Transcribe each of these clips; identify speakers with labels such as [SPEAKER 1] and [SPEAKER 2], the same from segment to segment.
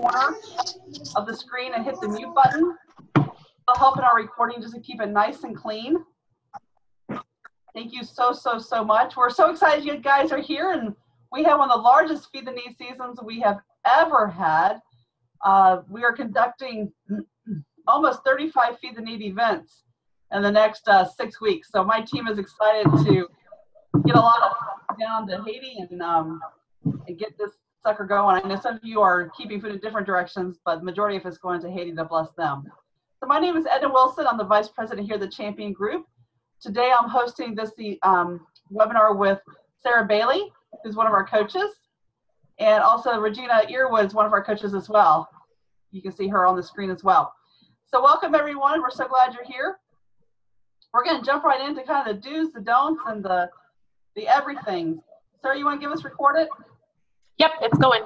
[SPEAKER 1] corner of the screen and hit the mute button. It'll help in our recording just to keep it nice and clean. Thank you so much. We're so excited you guys are here, and we have one of the largest Feed the Need seasons we have ever had. We are conducting almost 35 Feed the Need events in the next 6 weeks. So my team is excited to get a lot of down to Haiti and get this sucker going. I know some of you are keeping food in different directions, but the majority of us going to Haiti to bless them. So my name is Edna Wilson. I'm the Vice President here at the Champion Group. Today I'm hosting this webinar with Sarah Bailey, who's one of our coaches, and also Regina Earwood's one of our coaches as well. You can see her on the screen as well. So welcome everyone. We're so glad you're here. We're going to jump right into kind of the do's, the don'ts, and the everything. Sarah, you want to give us recorded?
[SPEAKER 2] Yep, it's going.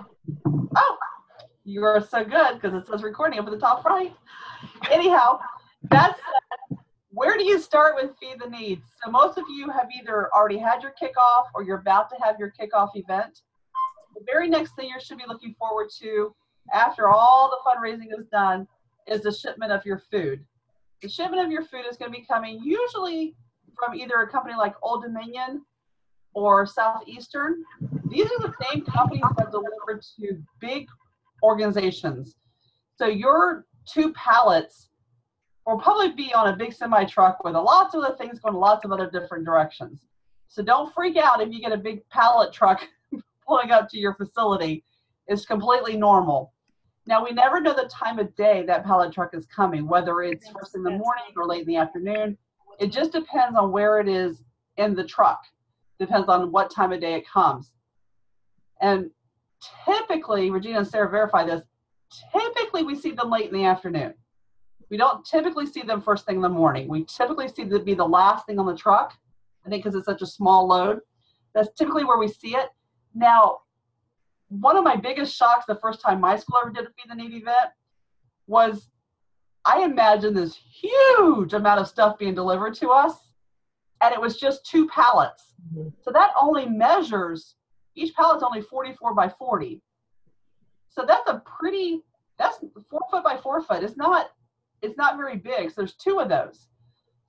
[SPEAKER 1] Oh, you are so good because it says recording up at the top right. Anyhow, that's where do you start with Feed the Needs? So most of you have either already had your kickoff or you're about to have your kickoff event. The very next thing you should be looking forward to after all the fundraising is done is the shipment of your food. The shipment of your food is going to be coming usually from either a company like Old Dominion or Southeastern. These are the same companies that deliver to big organizations. So your 2 pallets will probably be on a big semi truck with lots of other things going lots of other different directions. So don't freak out if you get a big pallet truck pulling up to your facility. It's completely normal. Now, we never know the time of day that pallet truck is coming, whether it's first in the morning or late in the afternoon. It just depends on where it is in the truck. Depends on what time of day it comes. And typically, Regina and Sarah verify this, typically we see them late in the afternoon. We don't typically see them first thing in the morning. We typically see them be the last thing on the truck, I think because it's such a small load. That's typically where we see it. Now, one of my biggest shocks the first time my school ever did a Feed the Need event was I imagined this huge amount of stuff being delivered to us, and it was just 2 pallets. So that only measures, each pallet's only 44 by 40. So that's that's 4 foot by 4 foot. It's not very big. So there's 2 of those.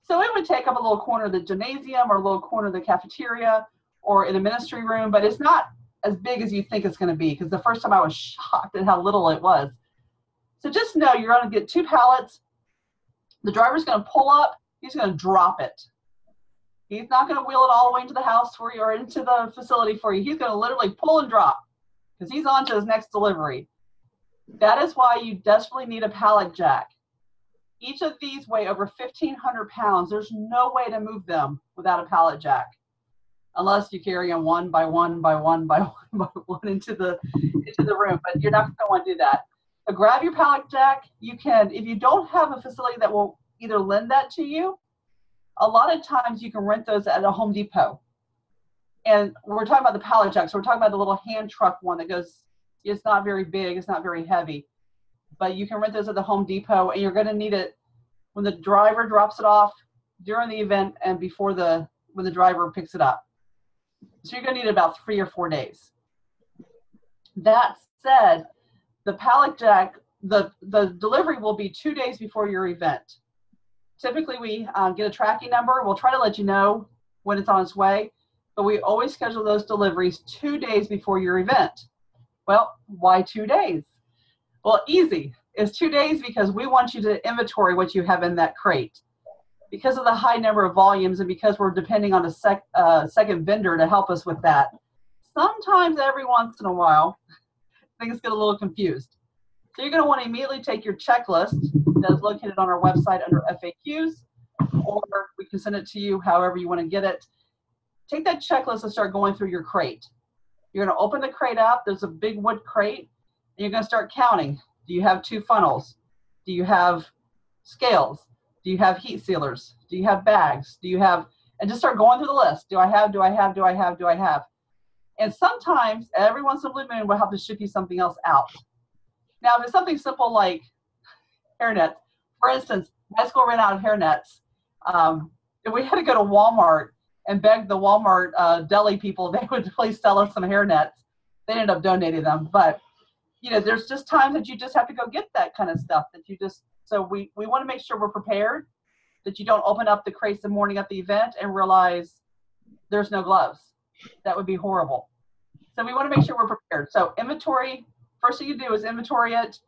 [SPEAKER 1] So it would take up a little corner of the gymnasium or a little corner of the cafeteria or in a ministry room, but it's not as big as you think it's going to be, because the first time I was shocked at how little it was. So just know you're going to get 2 pallets. The driver's going to pull up. He's going to drop it. He's not going to wheel it all the way into the house for you or into the facility for you. He's going to literally pull and drop because he's on to his next delivery. That is why you desperately need a pallet jack. Each of these weigh over 1,500 pounds. There's no way to move them without a pallet jack, unless you carry them one by one by one by one by one into the room. But you're not going to want to do that. So grab your pallet jack. You can, if you don't have a facility that will either lend that to you, a lot of times you can rent those at a Home Depot. And we're talking about the pallet jack, so we're talking about the little hand truck one that goes, it's not very big, it's not very heavy. But you can rent those at the Home Depot, and you're going to need it when the driver drops it off, during the event, and when the driver picks it up. So you're going to need about 3 or 4 days. That said, the pallet jack, the delivery will be 2 days before your event. Typically, we get a tracking number. We'll try to let you know when it's on its way, but we always schedule those deliveries 2 days before your event. Well, why 2 days? Well, easy. It's 2 days because we want you to inventory what you have in that crate. Because of the high number of volumes and because we're depending on a second vendor to help us with that, sometimes every once in a while, things get a little confused. So you're going to want to immediately take your checklist that is located on our website under FAQs, or we can send it to you however you want to get it. Take that checklist and start going through your crate. You're going to open the crate up. There's a big wood crate, and you're going to start counting. Do you have 2 funnels? Do you have scales? Do you have heat sealers? Do you have bags? Do you have, and just start going through the list. Do I have? And sometimes, every once in a blue moon, we'll have to ship you something else out. Now, if it's something simple like hairnets, for instance, my school ran out of hairnets. If we had to go to Walmart and beg the Walmart deli people they would please sell us some hairnets, they ended up donating them. But you know, there's just times that you just have to go get that kind of stuff that you just, so we want to make sure we're prepared, that you don't open up the crates the morning of the event and realize there's no gloves. That would be horrible. So we want to make sure we're prepared. So inventory, first thing you do is inventory it,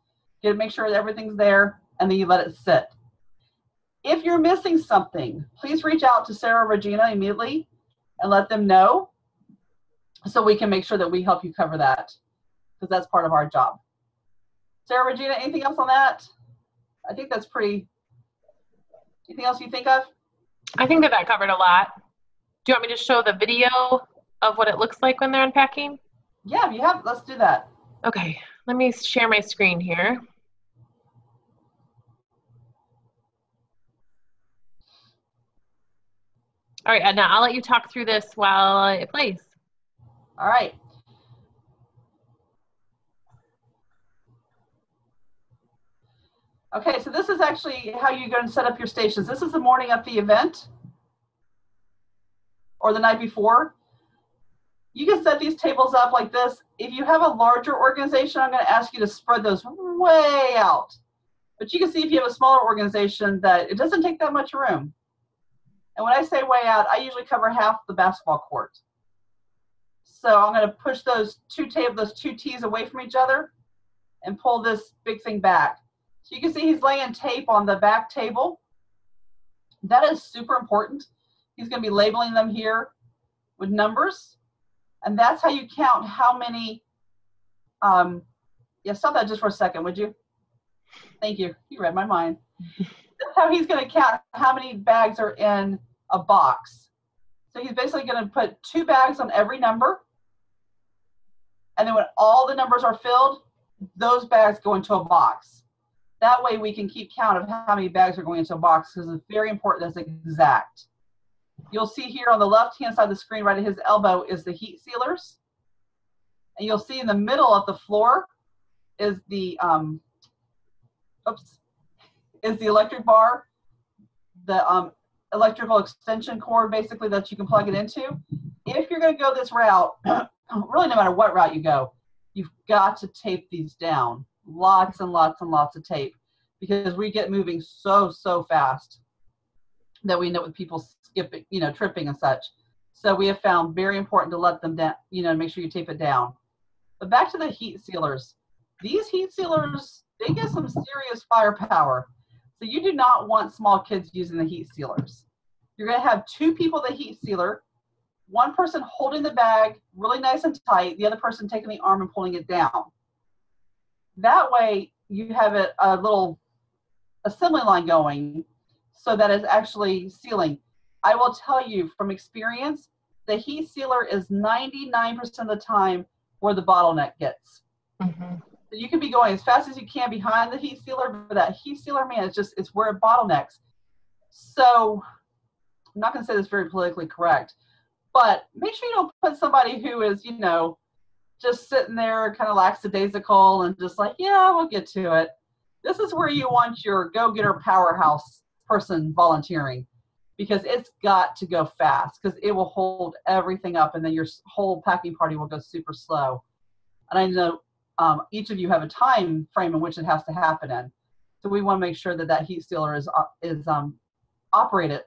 [SPEAKER 1] make sure that everything's there, and then you let it sit. If you're missing something, please reach out to Sarah or Regina immediately and let them know so we can make sure that we help you cover that, because that's part of our job. Sarah, Regina, anything else on that? I think that's pretty, anything else you think of?
[SPEAKER 2] I think that covered a lot. Do you want me to show the video of what it looks like when they're unpacking?
[SPEAKER 1] Yeah, if you have, let's do that.
[SPEAKER 2] Okay, let me share my screen here. All right, Edna, I'll let you talk through this while it plays.
[SPEAKER 1] All right. Okay, so this is actually how you're going to set up your stations. This is the morning of the event or the night before. You can set these tables up like this. If you have a larger organization, I'm going to ask you to spread those way out. But you can see if you have a smaller organization that it doesn't take that much room. And when I say way out, I usually cover half the basketball court. So I'm going to push those two tees away from each other and pull this big thing back. So you can see he's laying tape on the back table. That is super important. He's going to be labeling them here with numbers. And that's how you count how many, yeah, stop that just for a second, would you? Thank you. You read my mind. That's how he's going to count how many bags are in a box. So he's basically going to put 2 bags on every number. And then when all the numbers are filled, those bags go into a box. That way we can keep count of how many bags are going into a box, because it's very important that's exact. You'll see here on the left-hand side of the screen, right at his elbow, is the heat sealers. And you'll see in the middle of the floor is the, is the electric bar, the electrical extension cord, basically, that you can plug it into. If you're going to go this route, really no matter what route you go, you've got to tape these down. Lots and lots and lots of tape, because we get moving so fast that we know with people skipping, you know, tripping and such. So we have found very important to let them down, you know, make sure you tape it down. But back to the heat sealers. These heat sealers, they get some serious firepower. So you do not want small kids using the heat sealers. You're going to have 2 people the heat sealer, one person holding the bag really nice and tight, the other person taking the arm and pulling it down. That way you have a little assembly line going so that it's actually sealing. I will tell you from experience, the heat sealer is 99% of the time where the bottleneck gets.
[SPEAKER 2] Mm-hmm.
[SPEAKER 1] So you can be going as fast as you can behind the heat sealer, but that heat sealer, man, it's where it bottlenecks. So I'm not going to say this very politically correct, but make sure you don't put somebody who is, you know, just sitting there kind of lackadaisical and just like, yeah, we'll get to it. This is where you want your go-getter powerhouse person volunteering, because it's got to go fast, because it will hold everything up and then your whole packing party will go super slow. And I know each of you have a time frame in which it has to happen in. So we want to make sure that that heat sealer is operated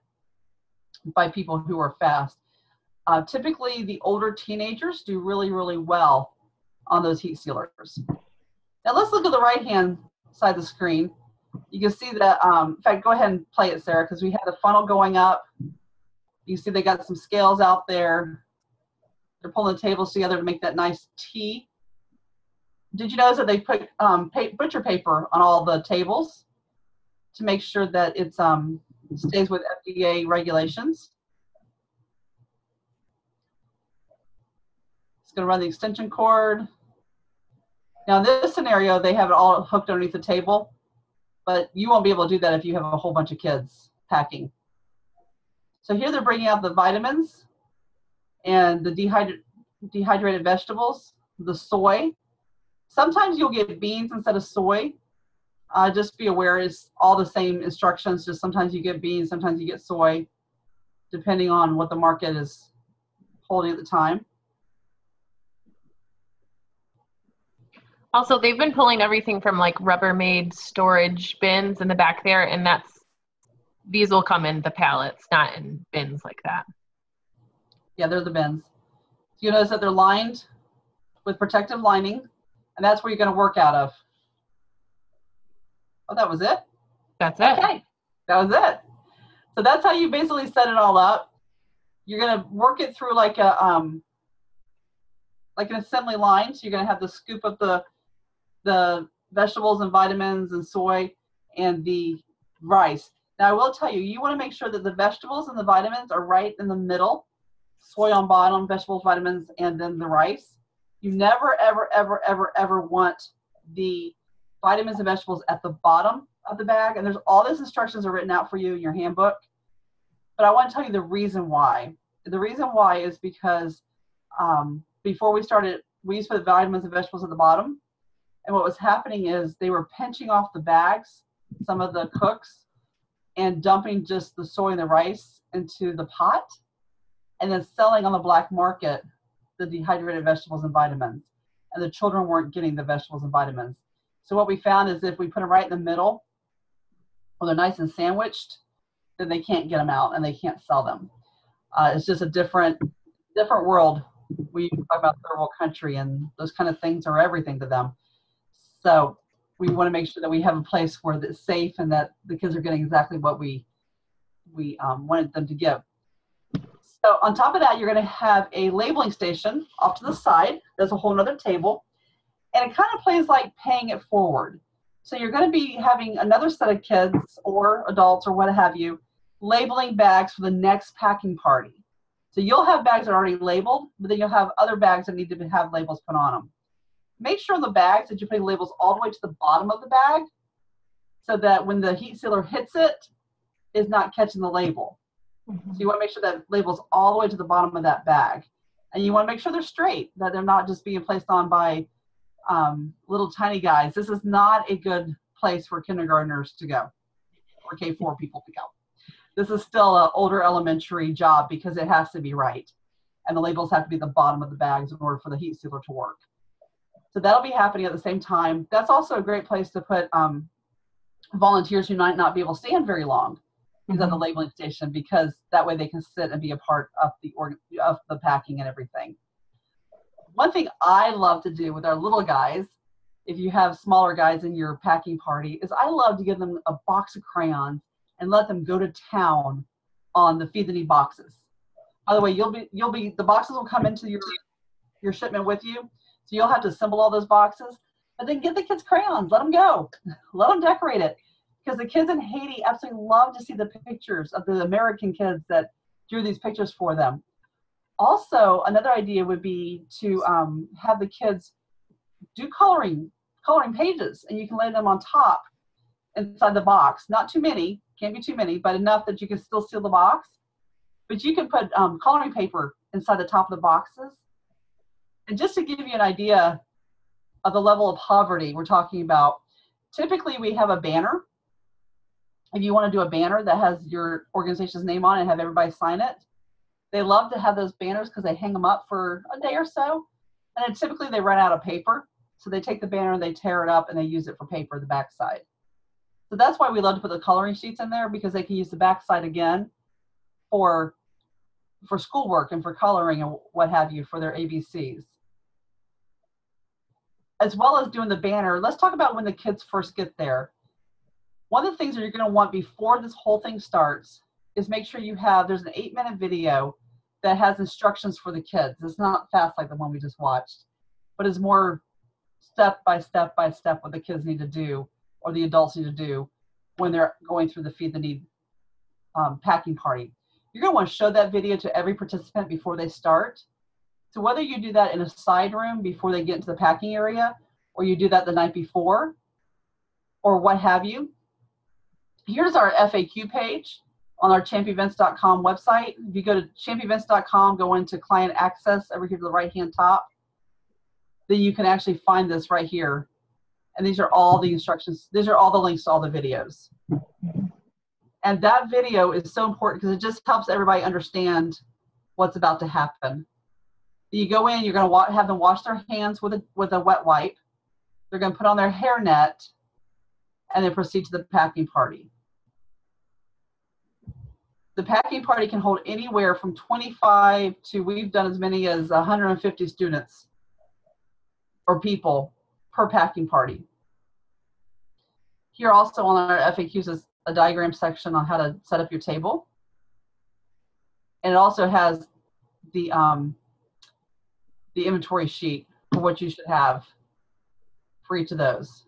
[SPEAKER 1] by people who are fast. Typically, the older teenagers do really, really well on those heat sealers. Now let's look at the right-hand side of the screen. You can see that, in fact, go ahead and play it, Sarah, because we had the funnel going up. You see they got some scales out there. They're pulling the tables together to make that nice T. Did you notice that they put butcher paper on all the tables to make sure that it stays with FDA regulations? Going to run the extension cord. Now in this scenario, they have it all hooked underneath the table, but you won't be able to do that if you have a whole bunch of kids packing. So here they're bringing out the vitamins and the dehydrated vegetables, the soy. Sometimes you'll get beans instead of soy. Just be aware it's all the same instructions, just sometimes you get beans, sometimes you get soy, depending on what the market is holding at the time.
[SPEAKER 2] Also, they've been pulling everything from like Rubbermaid storage bins in the back there, and these will come in the pallets, not in bins like that.
[SPEAKER 1] Yeah, they're the bins. You notice that they're lined with protective lining, and that's where you're going to work out of. Oh, that was it?
[SPEAKER 2] That's it.
[SPEAKER 1] Okay, that was it. So that's how you basically set it all up. You're going to work it through like an assembly line. So you're going to have the scoop of the vegetables and vitamins and soy and the rice. Now I will tell you, you want to make sure that the vegetables and the vitamins are right in the middle. Soy on bottom, vegetables, vitamins, and then the rice. You never, ever, ever, ever, ever want the vitamins and vegetables at the bottom of the bag. And there's all these instructions are written out for you in your handbook. But I want to tell you the reason why. The reason why is because before we started, we used to put the vitamins and vegetables at the bottom. And what was happening is they were pinching off the bags, some of the cooks, and dumping just the soy and the rice into the pot, and then selling on the black market the dehydrated vegetables and vitamins. And the children weren't getting the vegetables and vitamins. So what we found is if we put them right in the middle, or they're nice and sandwiched, then they can't get them out and they can't sell them. It's just a different world. We talk about third world country, and those kind of things are everything to them. So we want to make sure that we have a place where it's safe and that the kids are getting exactly what we wanted them to give. So on top of that, you're going to have a labeling station off to the side. There's a whole nother table. And it kind of plays like paying it forward. So you're going to be having another set of kids or adults or what have you labeling bags for the next packing party. So you'll have bags that are already labeled, but then you'll have other bags that need to have labels put on them. Make sure the bags that you're putting labels all the way to the bottom of the bag so that when the heat sealer hits it, it's not catching the label. Mm-hmm. So you want to make sure that label's all the way to the bottom of that bag. And you want to make sure they're straight, that they're not just being placed on by little tiny guys. This is not a good place for kindergartners to go or K4 people to go. This is still an older elementary job because it has to be right. And the labels have to be at the bottom of the bags in order for the heat sealer to work. So that'll be happening at the same time. That's also a great place to put volunteers who might not be able to stand very long is at the labeling station, because that way they can sit and be a part of the packing and everything. One thing I love to do with our little guys, if you have smaller guys in your packing party, is I love to give them a box of crayons and let them go to town on the Feed the Need boxes. By the way, the boxes will come into your shipment with you, so you'll have to assemble all those boxes, but then get the kids crayons, let them go, let them decorate it. Because the kids in Haiti absolutely love to see the pictures of the American kids that drew these pictures for them. Also, another idea would be to have the kids do coloring pages, and you can lay them on top inside the box. Not too many, can't be too many, but enough that you can still seal the box. But you can put coloring paper inside the top of the boxes. And just to give you an idea of the level of poverty we're talking about, typically we have a banner. If you want to do a banner that has your organization's name on it and have everybody sign it, they love to have those banners because they hang them up for a day or so. And then typically they run out of paper. So they take the banner and they tear it up and they use it for paper, the backside. So that's why we love to put the coloring sheets in there, because they can use the backside again for schoolwork and for coloring and what have you for their ABCs. As well as doing the banner, let's talk about when the kids first get there. One of the things that you're going to want before this whole thing starts is make sure there's an 8-minute video that has instructions for the kids. It's not fast like the one we just watched, but it's more step by step what the kids need to do or the adults need to do when they're going through the Feed the Need packing party. You're going to want to show that video to every participant before they start. So whether you do that in a side room before they get into the packing area, or you do that the night before, or what have you, here's our FAQ page on our champevents.com website. If you go to champevents.com, go into client access over here to the right-hand top, then you can actually find this right here. And these are all the instructions. These are all the links to all the videos. And that video is so important because it just helps everybody understand what's about to happen. You go in, you're going to have them wash their hands with a wet wipe. They're going to put on their hairnet and then proceed to the packing party. The packing party can hold anywhere from 25 to, we've done as many as 150 students or people per packing party. Here also on our FAQs is a diagram section on how to set up your table. And it also has the inventory sheet for what you should have for each of those.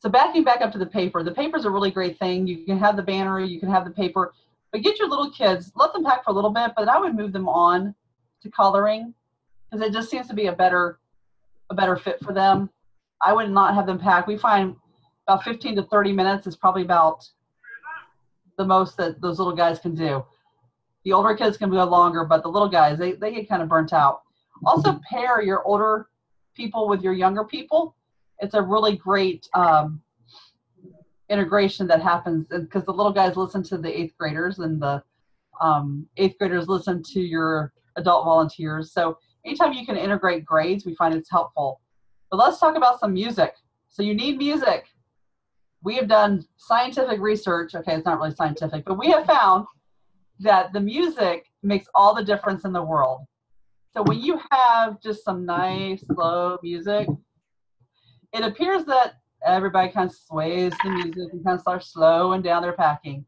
[SPEAKER 1] So backing back up to the paper is a really great thing. You can have the banner, you can have the paper, but get your little kids, let them pack for a little bit, but I would move them on to coloring because it just seems to be a better fit for them. I would not have them pack. We find about 15 to 30 minutes is probably about the most that those little guys can do. The older kids can go longer, but the little guys, they get kind of burnt out. Also pair your older people with your younger people. It's a really great integration that happens because the little guys listen to the 8th graders and the 8th graders listen to your adult volunteers. So anytime you can integrate grades, we find it's helpful. But let's talk about some music. So you need music. We have done scientific research. Okay, it's not really scientific, but we have found that the music makes all the difference in the world. So when you have just some nice, slow music, it appears that everybody kind of sways to the music and kind of starts slowing down their packing.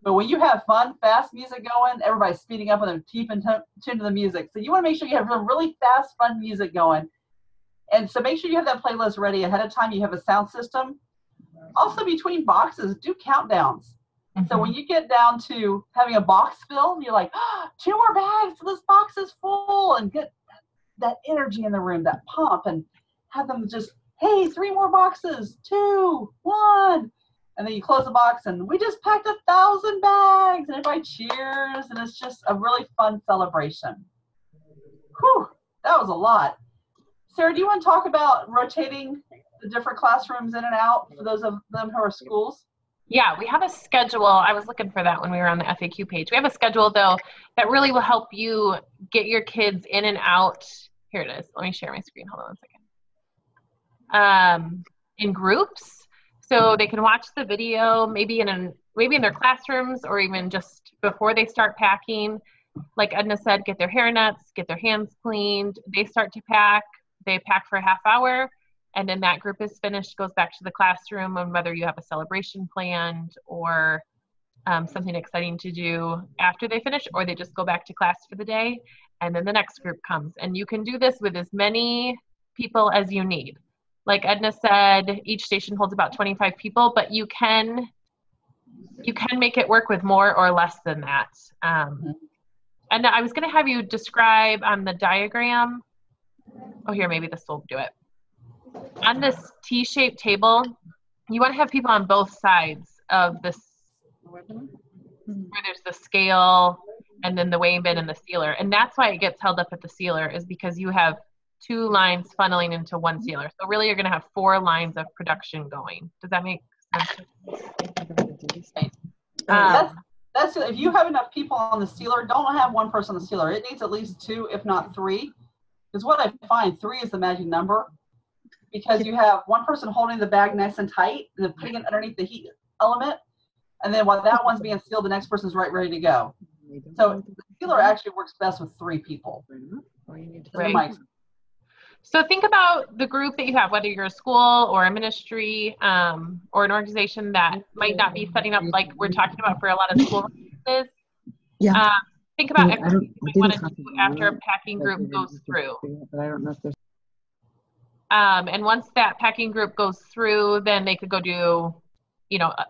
[SPEAKER 1] But when you have fun, fast music going, everybody's speeding up and they're keep in tune to the music. So you want to make sure you have some really fast, fun music going. And so make sure you have that playlist ready ahead of time. You have a sound system. Also, between boxes, do countdowns. Mm-hmm. So when you get down to having a box fill, you're like, oh, 2 more bags, this box is full, and get that energy in the room, that pump, and have them just, hey, 3 more boxes, 2, 1. And then you close the box, and we just packed 1,000 bags, and everybody cheers, and it's just a really fun celebration. Whew, that was a lot. Sarah, do you want to talk about rotating the different classrooms in and out for those of them who are schools?
[SPEAKER 2] Yeah, we have a schedule. I was looking for that when we were on the FAQ page. We have a schedule, though, that really will help you get your kids in and out. Here it is. Let me share my screen. Hold on 1 second. In groups, so they can watch the video maybe in their classrooms or even just before they start packing. Like Edna said, get their hair nets, get their hands cleaned. They start to pack. They pack for a half hour. And then that group is finished, goes back to the classroom, and whether you have a celebration planned or something exciting to do after they finish, or they just go back to class for the day, and then the next group comes. And you can do this with as many people as you need. Like Edna said, each station holds about 25 people, but you can make it work with more or less than that. And I was going to have you describe on the diagram. Oh, here, maybe this will do it. On this T-shaped table, you want to have people on both sides of this, where there's the scale and then the weigh bin and the sealer. And that's why it gets held up at the sealer, is because you have 2 lines funneling into 1 sealer. So really you're going to have 4 lines of production going. Does that make sense?
[SPEAKER 1] That's if you have enough people on the sealer, don't have 1 person on the sealer. It needs at least 2, if not 3. Because what I find, 3 is the magic number. Because you have 1 person holding the bag nice and tight, and then putting it underneath the heat element, and then while that one's being sealed, the next person's ready to go. So the sealer actually works best with 3 people.
[SPEAKER 2] Right. So think about the group that you have, whether you're a school or a ministry or an organization that might not be setting up like we're talking about for a lot of school releases.
[SPEAKER 3] Yeah.
[SPEAKER 2] Think about everything you want to do after a packing group goes through.
[SPEAKER 3] But I don't know if there's.
[SPEAKER 2] And once that packing group goes through, then they could go do,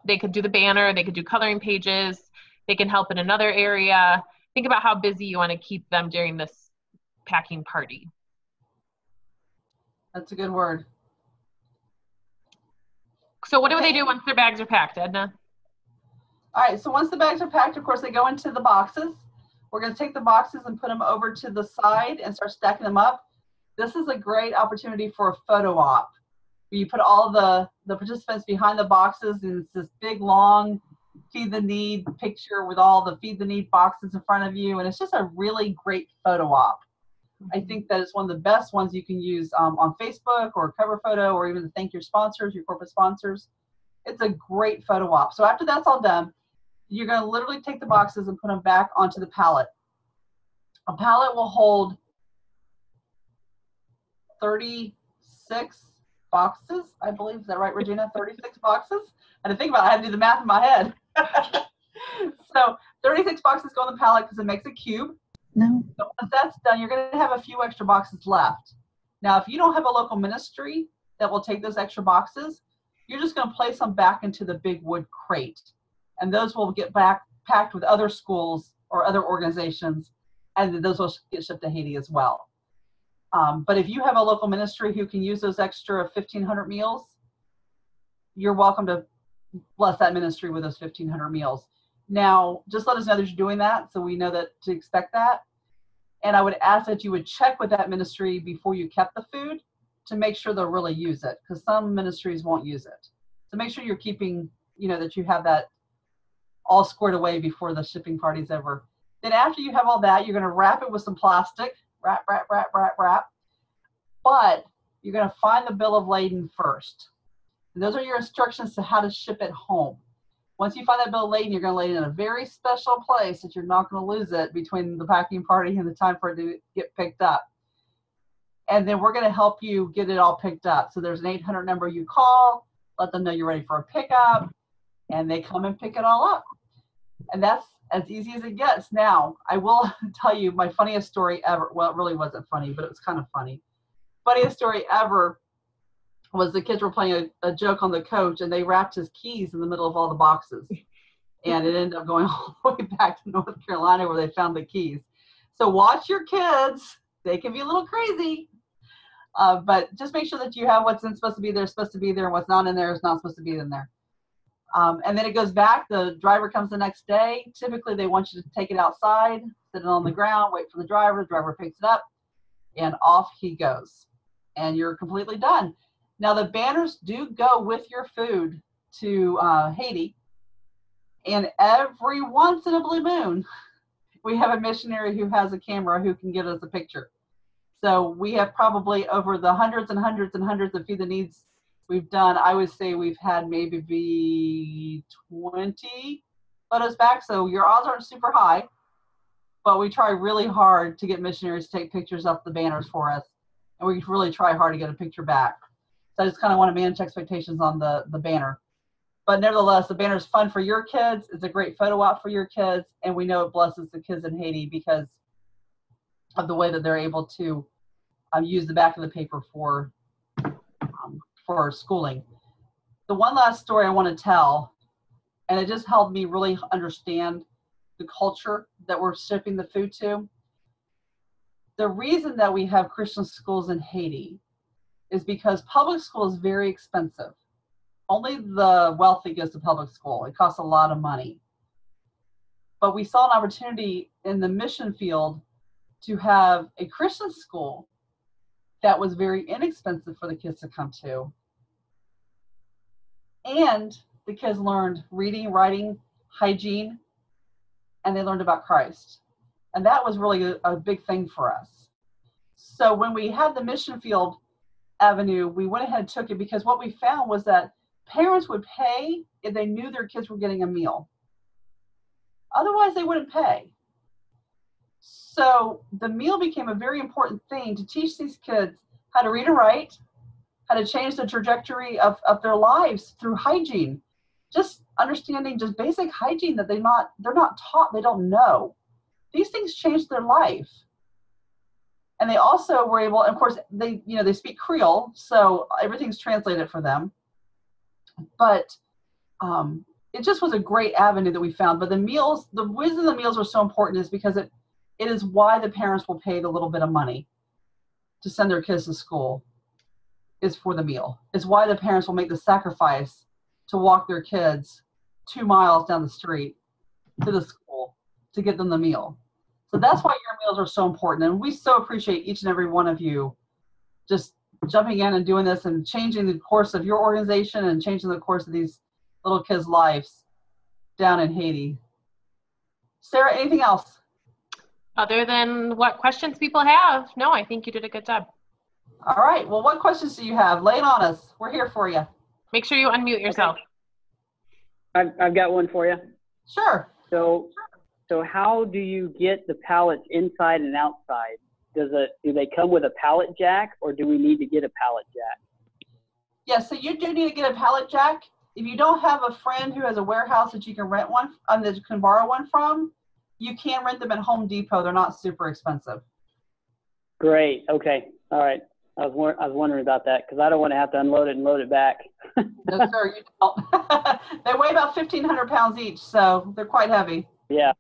[SPEAKER 2] they could do the banner, they could do coloring pages, they can help in another area. Think about how busy you want to keep them during this packing party.
[SPEAKER 1] That's a good word.
[SPEAKER 2] So what do they do once their bags are packed, Edna?
[SPEAKER 1] All right, so once the bags are packed, of course, they go into the boxes. We're going to take the boxes and put them over to the side and start stacking them up. This is a great opportunity for a photo op. You put all the participants behind the boxes, and it's this big, long Feed the Need picture with all the Feed the Need boxes in front of you, and it's just a really great photo op. I think that it's one of the best ones you can use on Facebook or cover photo, or even to thank your sponsors, your corporate sponsors. It's a great photo op. So after that's all done, you're going to literally take the boxes and put them back onto the pallet. A pallet will hold 36 boxes, I believe. Is that right, Regina? 36 boxes? I had to think about it. I had to do the math in my head. So 36 boxes go on the pallet because it makes a cube.
[SPEAKER 3] No.
[SPEAKER 1] So once that's done, you're going to have a few extra boxes left. Now, if you don't have a local ministry that will take those extra boxes, you're just going to place them back into the big wood crate. And those will get back packed with other schools or other organizations, and those will get shipped to Haiti as well. But if you have a local ministry who can use those extra 1,500 meals, you're welcome to bless that ministry with those 1,500 meals. Now, just let us know that you're doing that so we know that to expect that. And I would ask that you would check with that ministry before you kept the food to make sure they'll really use it, because some ministries won't use it. So make sure you're keeping, that you have that all squared away before the shipping party's over. Then after you have all that, you're going to wrap it with some plastic, wrap. But you're going to find the bill of lading first. And those are your instructions to how to ship it home. Once you find that bill of lading, you're going to lay it in a very special place that you're not going to lose it between the packing party and the time for it to get picked up. And then we're going to help you get it all picked up. So there's an 800 number you call, let them know you're ready for a pickup, and they come and pick it all up. And that's as easy as it gets. Now, I will tell you my funniest story ever. Well, it really wasn't funny, but it was kind of funny. Funniest story ever was the kids were playing a joke on the coach, and they wrapped his keys in the middle of all the boxes. And it ended up going all the way back to North Carolina where they found the keys. So watch your kids. They can be a little crazy. But just make sure that you have what's supposed to be there, and what's not in there is not supposed to be in there. And then it goes back. The driver comes the next day. Typically, they want you to take it outside, sit it on the ground, wait for the driver. The driver picks it up, and off he goes. And you're completely done. Now, the banners do go with your food to Haiti. And every once in a blue moon, we have a missionary who has a camera who can get us a picture. So we have probably over the hundreds and hundreds and hundreds of Feed the Needs we've done, I would say we've had maybe 20 photos back. So your odds aren't super high, but we try really hard to get missionaries to take pictures of the banners for us. And we really try hard to get a picture back. So I just kind of want to manage expectations on the banner. But nevertheless, the banner is fun for your kids. It's a great photo op for your kids. And we know it blesses the kids in Haiti because of the way that they're able to use the back of the paper for schooling. The one last story I want to tell, and it just helped me really understand the culture that we're shipping the food to. The reason that we have Christian schools in Haiti is because public school is very expensive. Only the wealthy goes to public school. It costs a lot of money. But we saw an opportunity in the mission field to have a Christian school that was very inexpensive for the kids to come to. And the kids learned reading, writing, hygiene, and they learned about Christ. And that was really a big thing for us. So when we had the mission field avenue, we went ahead and took it because what we found was that parents would pay if they knew their kids were getting a meal. Otherwise, they wouldn't pay. So the meal became a very important thing to teach these kids how to read and write, how to change the trajectory of their lives through hygiene. Just understanding just basic hygiene that they're not taught, they don't know. These things changed their life. And they also were able, of course, they speak Creole, so everything's translated for them. But it just was a great avenue that we found. But the meals, the reason the meals are so important is because it is why the parents will pay the little bit of money to send their kids to school, is for the meal. It's why the parents will make the sacrifice to walk their kids 2 miles down the street to the school to get them the meal. So that's why your meals are so important. And we so appreciate each and every one of you just jumping in and doing this and changing the course of your organization and changing the course of these little kids' lives down in Haiti. Sarah, anything else?
[SPEAKER 2] Other than what questions people have, no, I think you did a good job.
[SPEAKER 1] All right. Well, what questions do you have? Lay it on us. We're here for you.
[SPEAKER 2] Make sure you unmute yourself.
[SPEAKER 4] I've got one for you.
[SPEAKER 1] Sure.
[SPEAKER 4] So how do you get the pallets inside and outside? Do they come with a pallet jack, or do we need to get a pallet jack?
[SPEAKER 1] Yeah, so you do need to get a pallet jack. If you don't have a friend who has a warehouse that you can rent one, that you can borrow one from, you can rent them at Home Depot. They're not super expensive.
[SPEAKER 4] Great. Okay. All right. I was wondering about that because I don't want to have to unload it and load it back.
[SPEAKER 1] No, sir, you don't. They weigh about 1,500 pounds each, so they're quite heavy.
[SPEAKER 4] Yeah.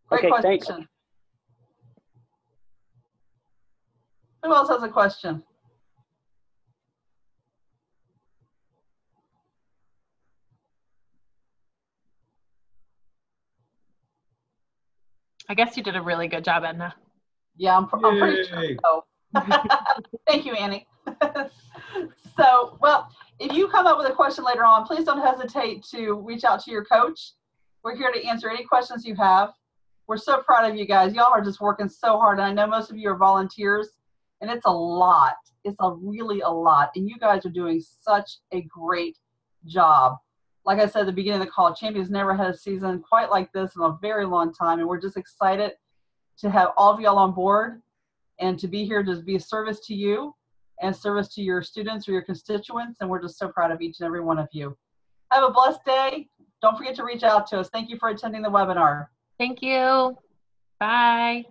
[SPEAKER 1] Great
[SPEAKER 4] Okay,
[SPEAKER 1] question.
[SPEAKER 4] thanks.
[SPEAKER 1] Who else has a question?
[SPEAKER 2] I guess you did a really good job, Edna.
[SPEAKER 1] Yeah, I'm pretty sure so. Thank you, Annie. So, well, if you come up with a question later on, please don't hesitate to reach out to your coach. We're here to answer any questions you have. We're so proud of you guys. Y'all are just working so hard, and I know most of you are volunteers, and it's a lot. It's really a lot, and you guys are doing such a great job. Like I said at the beginning of the call, Champions never had a season quite like this in a very long time, and we're just excited to have all of y'all on board and to be here to be a service to you and service to your students or your constituents, and we're just so proud of each and every one of you. Have a blessed day. Don't forget to reach out to us. Thank you for attending the webinar.
[SPEAKER 2] Thank you. Bye.